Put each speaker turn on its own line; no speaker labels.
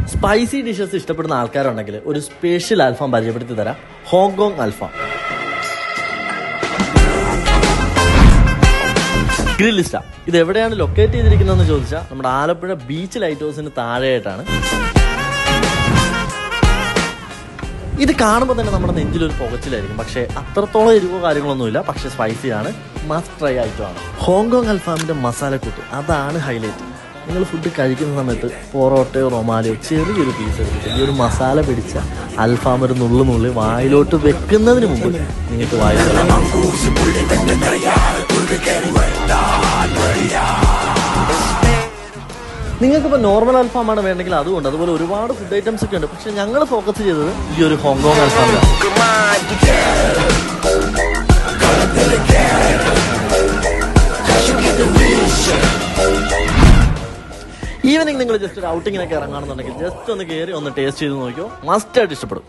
Spicy dishes ഇഷ്ടപ്പെടുന്ന ആൾക്കാരുണ്ടെങ്കിൽ ഒരു സ്പെഷ്യൽ അൽഫാം പരിചയപ്പെടുത്തി തരാം. ഹോങ്കോങ് അൽഫാം. ഗ്രില്ലിസ്റ്റ. ഇത് എവിടെയാണ് ലൊക്കേറ്റ് ചെയ്തിരിക്കുന്നതെന്ന് ചോദിച്ചാൽ നമ്മുടെ ആലപ്പുഴ ബീച്ച് ലൈറ്റ് ഹൗസിന് താഴെയായിട്ടാണ്. ഇത് കാണുമ്പോൾ തന്നെ നമ്മുടെ നെഞ്ചിലൊരു പുകച്ചിലായിരിക്കും. പക്ഷേ അത്രത്തോളം എരിവോ കാര്യങ്ങളൊന്നുമില്ല. പക്ഷേ സ്പൈസിയാണ്. മസ്റ്റ് ട്രൈ ആയിട്ടുമാണ്. ഹോങ്കോങ് അൽഫാമിന്റെ മസാലക്കൂട്ട് അതാണ് ഹൈലൈറ്റ്. നിങ്ങൾ ഫുഡ് കഴിക്കുന്ന സമയത്ത് പൊറോട്ടയോ റൊമാലിയോ ചെറിയൊരു പീസ് എടുത്തിട്ട് ഈ ഒരു മസാല പിടിച്ച അൽഫാം ഒരു നുള്ളി വായിലോട്ട് വെക്കുന്നതിന് മുമ്പ് നിങ്ങൾക്ക് വായിൽ നിങ്ങൾക്കിപ്പോൾ നോർമൽ അൽഫാമാണ് വേണ്ടെങ്കിൽ അതുകൊണ്ട് അതുപോലെ ഒരുപാട് ഫുഡ് ഐറ്റംസ് ഒക്കെ ഉണ്ട്. പക്ഷെ ഞങ്ങൾ ഫോക്കസ് ചെയ്തത് ഈ ഒരു ഹോങ്കോങ് അൽഫാമിലാണ്. ഈവനിങ് നിങ്ങൾ ജസ്റ്റ് ഒരു ഔട്ടിങ്ങിനൊക്കെ ഇറങ്ങുകയാണെന്നുണ്ടെങ്കിൽ ജസ്റ്റ് ഒന്ന് കയറി ഒന്ന് ടേസ്റ്റ് ചെയ്ത് നോക്കിയോ. മസ്റ്റ് ആയിട്ട് ഇഷ്ടപ്പെടും.